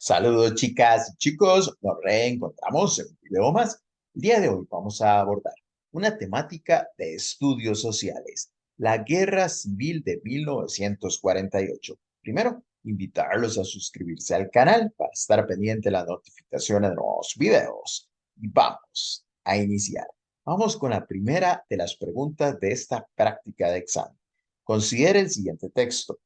Saludos chicas y chicos, nos reencontramos en un video más. El día de hoy vamos a abordar una temática de estudios sociales, la Guerra Civil de 1948. Primero, invitarlos a suscribirse al canal para estar pendiente de las notificaciones de nuevos videos. Y vamos a iniciar. Vamos con la primera de las preguntas de esta práctica de examen. Considere el siguiente texto.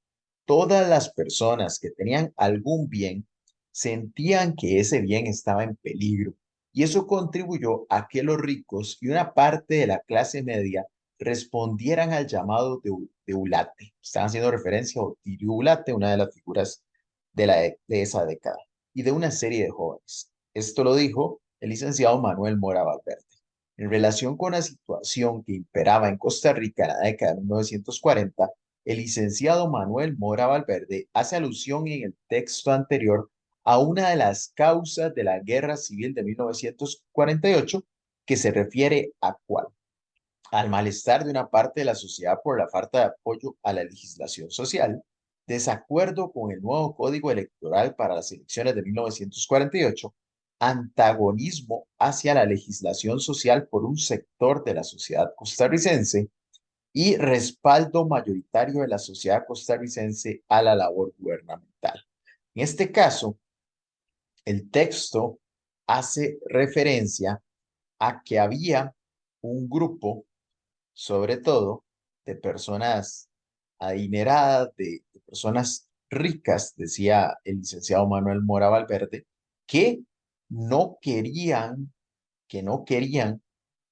Todas las personas que tenían algún bien sentían que ese bien estaba en peligro y eso contribuyó a que los ricos y una parte de la clase media respondieran al llamado de Ulate. Están haciendo referencia a Otilio Ulate, una de las figuras de esa década, y de una serie de jóvenes. Esto lo dijo el licenciado Manuel Mora Valverde. En relación con la situación que imperaba en Costa Rica en la década de 1940, el licenciado Manuel Mora Valverde hace alusión en el texto anterior a una de las causas de la Guerra Civil de 1948 que se refiere a cuál, al malestar de una parte de la sociedad por la falta de apoyo a la legislación social, desacuerdo con el nuevo código electoral para las elecciones de 1948, antagonismo hacia la legislación social por un sector de la sociedad costarricense y respaldo mayoritario de la sociedad costarricense a la labor gubernamental. En este caso, el texto hace referencia a que había un grupo, sobre todo, de personas adineradas, de personas ricas, decía el licenciado Manuel Mora Valverde, que no querían, que no querían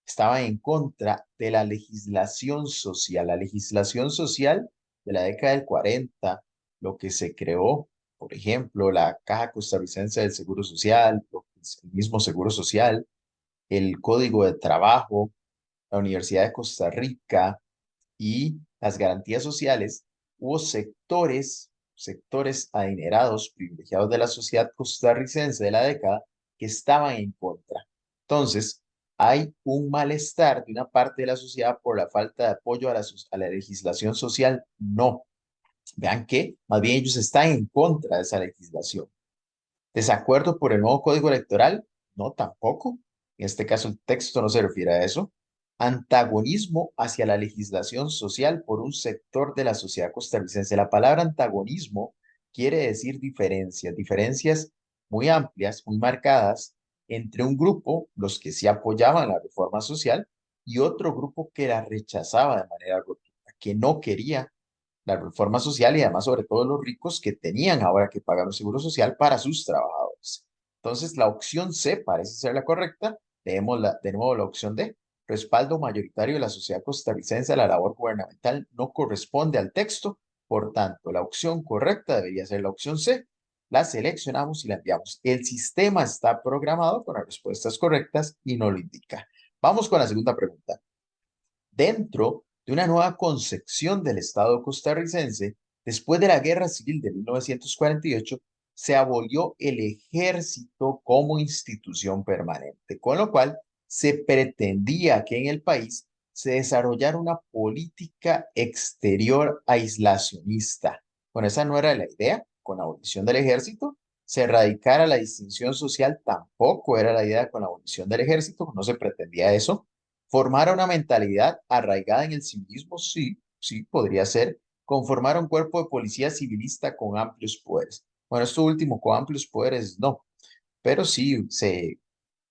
estaba en contra de la legislación social. La legislación social de la década del 40, lo que se creó, por ejemplo, la Caja Costarricense del Seguro Social, lo que es el mismo Seguro Social, el Código de Trabajo, la Universidad de Costa Rica y las garantías sociales, hubo sectores adinerados, privilegiados de la sociedad costarricense de la década que estaban en contra. Entonces, hay un malestar de una parte de la sociedad por la falta de apoyo a la legislación social. No. Vean que más bien ellos están en contra de esa legislación. ¿Desacuerdo por el nuevo código electoral? No, tampoco. En este caso, el texto no se refiere a eso. Antagonismo hacia la legislación social por un sector de la sociedad costarricense. La palabra antagonismo quiere decir diferencias, diferencias muy amplias, muy marcadas entre un grupo, los que sí apoyaban la reforma social, y otro grupo que la rechazaba de manera rotunda, que no quería la reforma social y además sobre todo los ricos que tenían ahora que pagar un seguro social para sus trabajadores. Entonces, la opción C parece ser la correcta. Leemos de nuevo la opción D. Respaldo mayoritario de la sociedad costarricense a la labor gubernamental no corresponde al texto. Por tanto, la opción correcta debería ser la opción C. La seleccionamos y la enviamos. El sistema está programado con las respuestas correctas y no lo indica. Vamos con la segunda pregunta. Dentro de una nueva concepción del Estado costarricense, después de la Guerra Civil de 1948, se abolió el ejército como institución permanente, con lo cual se pretendía que en el país se desarrollara una política exterior aislacionista. Bueno, esa no era la idea. Con la abolición del ejército se erradicara la distinción social, tampoco era la idea con la abolición del ejército, no se pretendía eso. Formar una mentalidad arraigada en el civilismo, sí, sí, podría ser. Conformar un cuerpo de policía civilista con amplios poderes. Bueno, esto último, con amplios poderes, no, pero sí se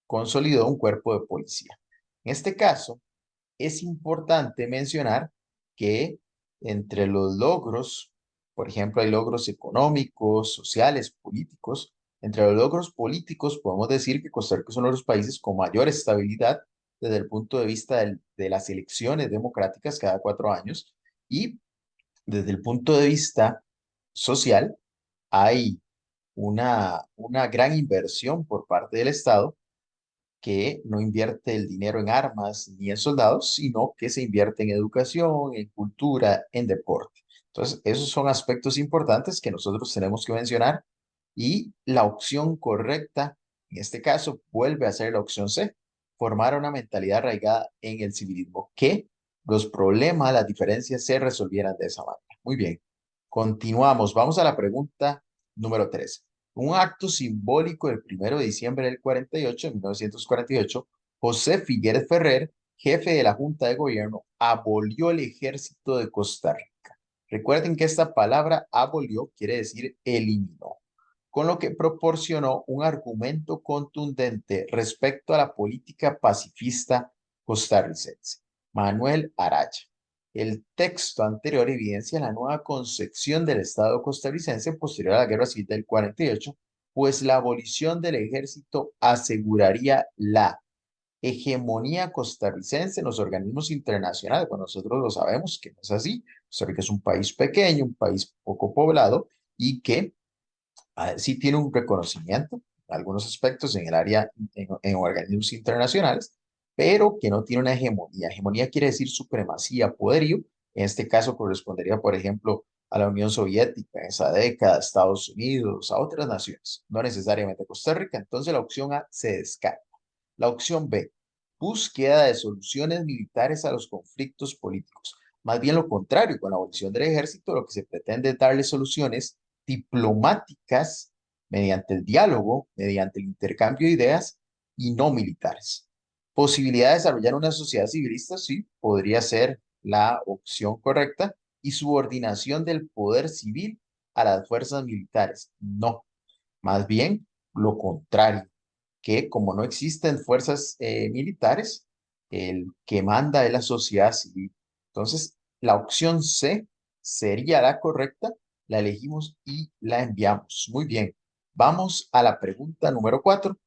consolidó un cuerpo de policía. En este caso, es importante mencionar que entre los logros, por ejemplo, hay logros económicos, sociales, políticos. Entre los logros políticos podemos decir que Costa Rica es uno de los países con mayor estabilidad desde el punto de vista de las elecciones democráticas cada 4 años y desde el punto de vista social hay una gran inversión por parte del Estado que no invierte el dinero en armas ni en soldados, sino que se invierte en educación, en cultura, en deporte. Entonces, esos son aspectos importantes que nosotros tenemos que mencionar y la opción correcta, en este caso, vuelve a ser la opción C, formar una mentalidad arraigada en el civilismo, que los problemas, las diferencias se resolvieran de esa manera. Muy bien, continuamos. Vamos a la pregunta número 3. Un acto simbólico del 1 de diciembre del 48, 1948, José Figueres Ferrer, jefe de la Junta de Gobierno, abolió el ejército de Costa Rica. Recuerden que esta palabra abolió quiere decir eliminó, con lo que proporcionó un argumento contundente respecto a la política pacifista costarricense. Manuel Araya. El texto anterior evidencia la nueva concepción del Estado costarricense posterior a la Guerra Civil del 48, pues la abolición del ejército aseguraría la hegemonía costarricense en los organismos internacionales. Bueno, nosotros lo sabemos que no es así. Costa Rica es un país pequeño, un país poco poblado y que sí tiene un reconocimiento en algunos aspectos en el área, en organismos internacionales, pero que no tiene una hegemonía. Hegemonía quiere decir supremacía, poderío. En este caso correspondería, por ejemplo, a la Unión Soviética en esa década, a Estados Unidos, a otras naciones, no necesariamente a Costa Rica. Entonces la opción A se descarta. La opción B, búsqueda de soluciones militares a los conflictos políticos. Más bien lo contrario, con la abolición del ejército, lo que se pretende es darle soluciones diplomáticas mediante el diálogo, mediante el intercambio de ideas y no militares. Posibilidad de desarrollar una sociedad civilista, sí, podría ser la opción correcta. Y subordinación del poder civil a las fuerzas militares, no. Más bien lo contrario, que como no existen fuerzas militares, el que manda es la sociedad civil. Entonces, la opción C sería la correcta, la elegimos y la enviamos. Muy bien, vamos a la pregunta número 4.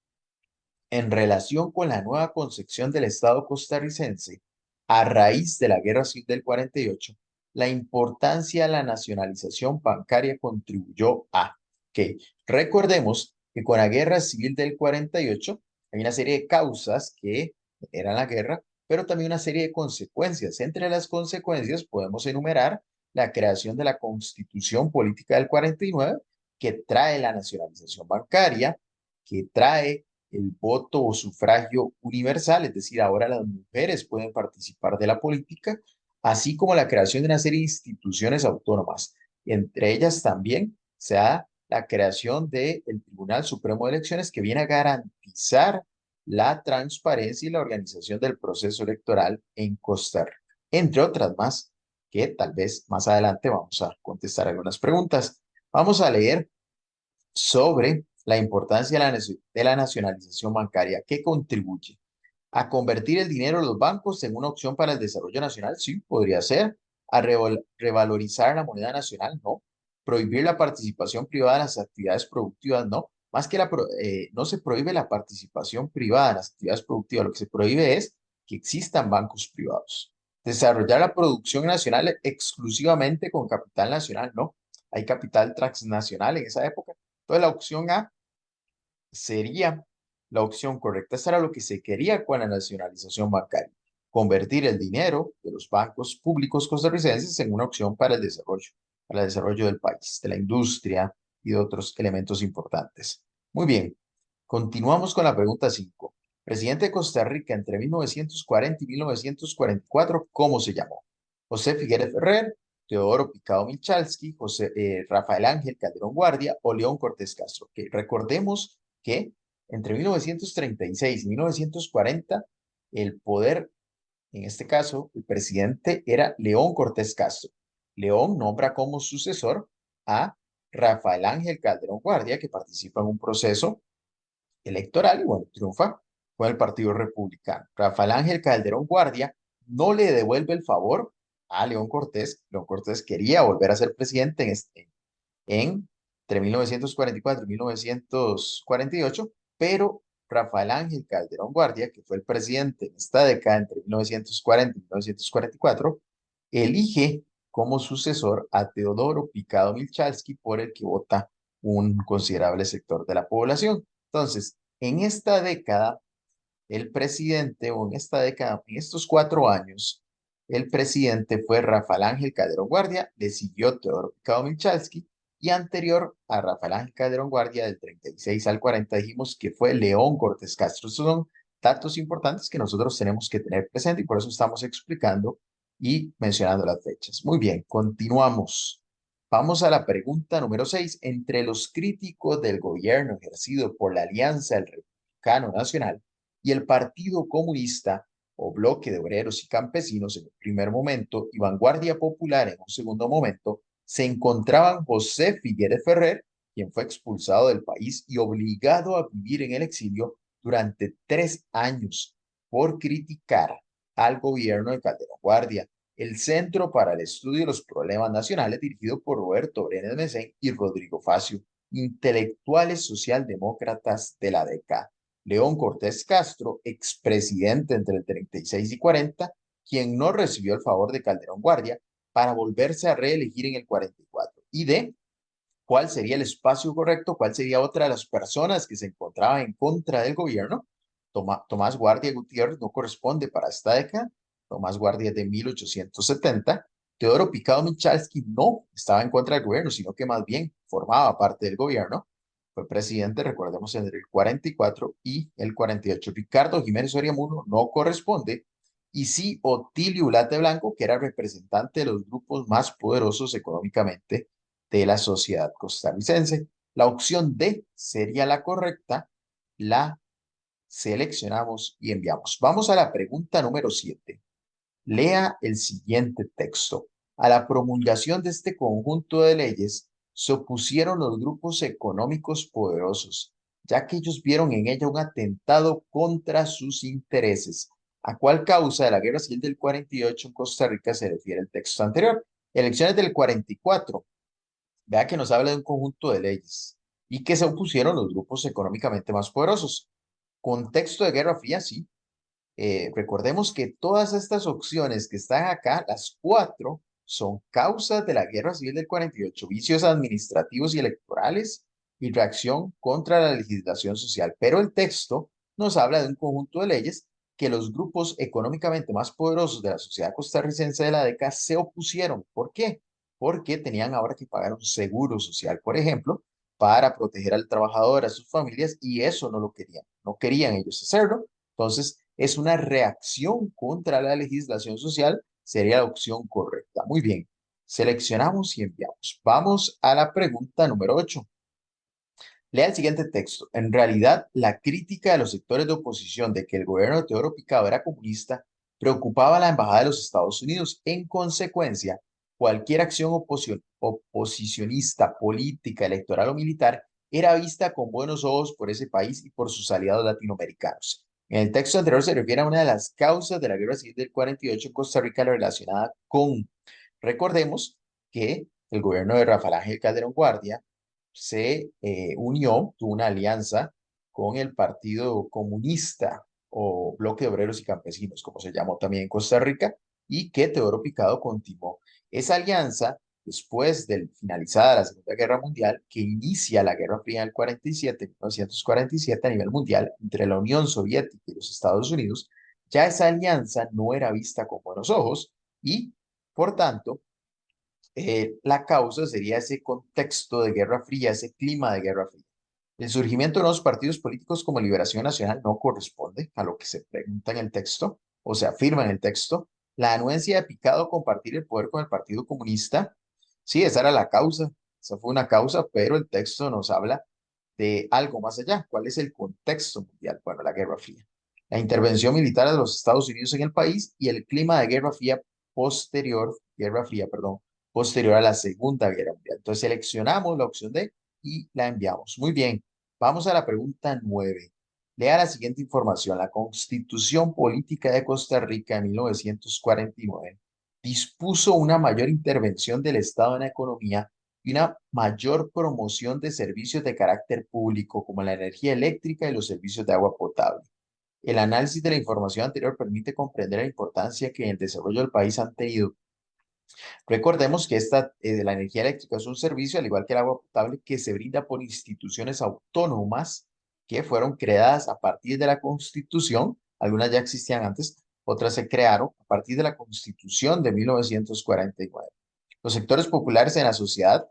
En relación con la nueva concepción del Estado costarricense, a raíz de la Guerra Civil del 48, la importancia de la nacionalización bancaria contribuyó a que, recordemos que con la Guerra Civil del 48 hay una serie de causas que eran la guerra, pero también una serie de consecuencias. Entre las consecuencias podemos enumerar la creación de la Constitución Política del 49, que trae la nacionalización bancaria, que trae el voto o sufragio universal, es decir, ahora las mujeres pueden participar de la política, así como la creación de una serie de instituciones autónomas. Entre ellas también se da la creación del Tribunal Supremo de Elecciones, que viene a garantizar la transparencia y la organización del proceso electoral en Costa Rica, entre otras más, que tal vez más adelante vamos a contestar algunas preguntas. Vamos a leer sobre la importancia de la nacionalización bancaria, que contribuye a convertir el dinero de los bancos en una opción para el desarrollo nacional, sí, podría ser, a revalorizar la moneda nacional, no, prohibir la participación privada en las actividades productivas, no, más que no se prohíbe la participación privada en las actividades productivas, lo que se prohíbe es que existan bancos privados. Desarrollar la producción nacional exclusivamente con capital nacional, no, hay capital transnacional en esa época. Entonces la opción A sería la opción correcta. Esto era lo que se quería con la nacionalización bancaria, convertir el dinero de los bancos públicos costarricenses en una opción para el desarrollo del país, de la industria y de otros elementos importantes. Muy bien, continuamos con la pregunta 5. Presidente de Costa Rica entre 1940 y 1944, ¿cómo se llamó? José Figueres Ferrer, Teodoro Picado Michalski, Rafael Ángel Calderón Guardia o León Cortés Castro. Que recordemos que entre 1936 y 1940 el poder, en este caso, el presidente era León Cortés Castro. León nombra como sucesor a Rafael Ángel Calderón Guardia, que participa en un proceso electoral y bueno, triunfa con el Partido Republicano. Rafael Ángel Calderón Guardia no le devuelve el favor a León Cortés. León Cortés quería volver a ser presidente entre 1944 y 1948, pero Rafael Ángel Calderón Guardia, que fue el presidente en esta década entre 1940 y 1944, elige como sucesor a Teodoro Picado Milchalski, por el que vota un considerable sector de la población. Entonces, en esta década, el presidente, o en esta década, en estos 4 años, el presidente fue Rafael Ángel Calderón Guardia, le siguió Teodoro Picado Milchalski, y anterior a Rafael Ángel Calderón Guardia, del 36 al 40, dijimos que fue León Cortés Castro. Estos son datos importantes que nosotros tenemos que tener presente y por eso estamos explicando y mencionando las fechas. Muy bien, continuamos. Vamos a la pregunta número 6. Entre los críticos del gobierno ejercido por la Alianza del Republicano Nacional y el Partido Comunista o Bloque de Obreros y Campesinos en un primer momento y Vanguardia Popular en un segundo momento, se encontraban José Figueres Ferrer, quien fue expulsado del país y obligado a vivir en el exilio durante 3 años por criticar al gobierno de Calderón Guardia, el Centro para el Estudio de los Problemas Nacionales, dirigido por Roberto Brenes Mesén y Rodrigo Facio, intelectuales socialdemócratas de la década. León Cortés Castro, expresidente entre el 36 y 40, quien no recibió el favor de Calderón Guardia para volverse a reelegir en el 44. Y D, cuál sería el espacio correcto, cuál sería otra de las personas que se encontraba en contra del gobierno. Tomás Guardia Gutiérrez no corresponde para esta década. Tomás Guardia es de 1870. Teodoro Picado Michalski no estaba en contra del gobierno, sino que más bien formaba parte del gobierno. Fue presidente, recordemos, entre el 44 y el 48. Ricardo Jiménez Oriamuno no corresponde. Y sí, Otilio Ulate Blanco, que era representante de los grupos más poderosos económicamente de la sociedad costarricense. La opción D sería la correcta. La seleccionamos y enviamos. Vamos a la pregunta número 7. Lea el siguiente texto. A la promulgación de este conjunto de leyes se opusieron los grupos económicos poderosos, ya que ellos vieron en ella un atentado contra sus intereses. ¿A cuál causa de la Guerra Civil del 48 en Costa Rica se refiere el texto anterior? Elecciones del 44. Vea que nos habla de un conjunto de leyes y que se opusieron los grupos económicamente más poderosos. Contexto de Guerra Fría, sí. Recordemos que todas estas opciones que están acá, las cuatro, son causas de la Guerra Civil del 48, vicios administrativos y electorales y reacción contra la legislación social. Pero el texto nos habla de un conjunto de leyes que los grupos económicamente más poderosos de la sociedad costarricense de la década se opusieron. ¿Por qué? Porque tenían ahora que pagar un seguro social, por ejemplo, para proteger al trabajador, a sus familias, y eso no lo querían. No querían ellos hacerlo. Entonces, es una reacción contra la legislación social, sería la opción correcta. Muy bien, seleccionamos y enviamos. Vamos a la pregunta número 8. Lea el siguiente texto. En realidad, la crítica de los sectores de oposición de que el gobierno de Teodoro Picado era comunista preocupaba a la Embajada de los Estados Unidos. En consecuencia, cualquier acción oposicionista, política, electoral o militar era vista con buenos ojos por ese país y por sus aliados latinoamericanos. En el texto anterior se refiere a una de las causas de la Guerra Civil del 48 en Costa Rica relacionada con, recordemos que el gobierno de Rafael Ángel Calderón Guardia se unió, tuvo una alianza con el Partido Comunista o Bloque de Obreros y Campesinos, como se llamó también en Costa Rica, y que Teodoro Picado continuó. Esa alianza, después de finalizada la Segunda Guerra Mundial, que inicia la Guerra Fría en el 47, 1947 a nivel mundial, entre la Unión Soviética y los Estados Unidos, ya esa alianza no era vista con buenos ojos y, por tanto, la causa sería ese contexto de Guerra Fría, ese clima de Guerra Fría. El surgimiento de nuevos partidos políticos como Liberación Nacional no corresponde a lo que se pregunta en el texto o se afirma en el texto. La anuencia de Picado compartir el poder con el Partido Comunista, sí, esa era la causa, esa fue una causa, pero el texto nos habla de algo más allá. ¿Cuál es el contexto mundial? Bueno, la Guerra Fría. La intervención militar de los Estados Unidos en el país y el clima de Guerra Fría, perdón, posterior a la Segunda Guerra Mundial. Entonces seleccionamos la opción D y la enviamos. Muy bien, vamos a la pregunta 9. Lea la siguiente información. La Constitución Política de Costa Rica de 1949 dispuso una mayor intervención del Estado en la economía y una mayor promoción de servicios de carácter público como la energía eléctrica y los servicios de agua potable. El análisis de la información anterior permite comprender la importancia que en el desarrollo del país han tenido. Recordemos que la energía eléctrica es un servicio, al igual que el agua potable, que se brinda por instituciones autónomas que fueron creadas a partir de la Constitución. Algunas ya existían antes, otras se crearon a partir de la Constitución de 1949. Los sectores populares en la sociedad,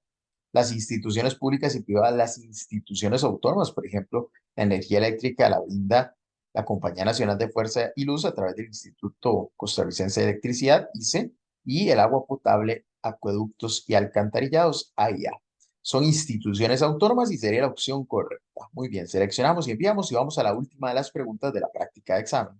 las instituciones públicas y privadas, las instituciones autónomas, por ejemplo, la energía eléctrica la brinda la Compañía Nacional de Fuerza y Luz a través del Instituto Costarricense de Electricidad, ICE, y el agua potable, acueductos y alcantarillados, AIA. Son instituciones autónomas y sería la opción correcta. Muy bien, seleccionamos y enviamos y vamos a la última de las preguntas de la práctica de examen.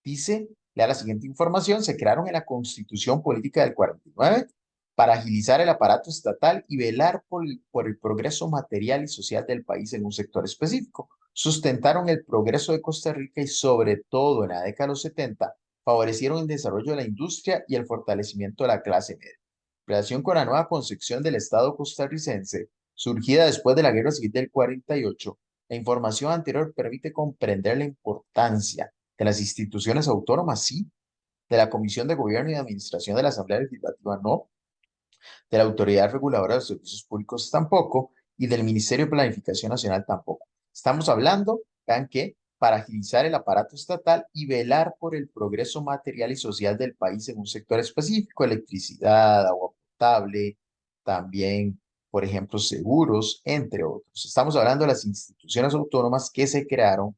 Dice, lea la siguiente información, se crearon en la Constitución Política del 49 para agilizar el aparato estatal y velar por el progreso material y social del país en un sector específico. Sustentaron el progreso de Costa Rica y sobre todo en la década de los 70 favorecieron el desarrollo de la industria y el fortalecimiento de la clase media. En relación con la nueva concepción del Estado costarricense, surgida después de la Guerra Civil del 48, la información anterior permite comprender la importancia de las instituciones autónomas, sí, de la Comisión de Gobierno y Administración de la Asamblea Legislativa, no, de la Autoridad Reguladora de los Servicios Públicos, tampoco, y del Ministerio de Planificación Nacional, tampoco. Estamos hablando, vean que, para agilizar el aparato estatal y velar por el progreso material y social del país en un sector específico, electricidad, agua potable, también, por ejemplo, seguros, entre otros. Estamos hablando de las instituciones autónomas que se crearon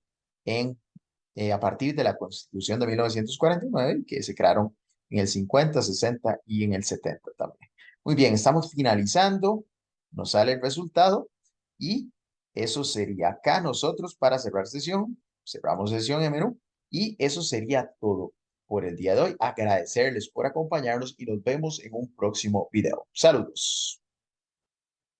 a partir de la Constitución de 1949, que se crearon en el 50, 60 y en el 70 también. Muy bien, estamos finalizando, nos sale el resultado y eso sería acá nosotros para cerrar sesión. Cerramos sesión en menú y eso sería todo por el día de hoy. Agradecerles por acompañarnos y nos vemos en un próximo video. Saludos.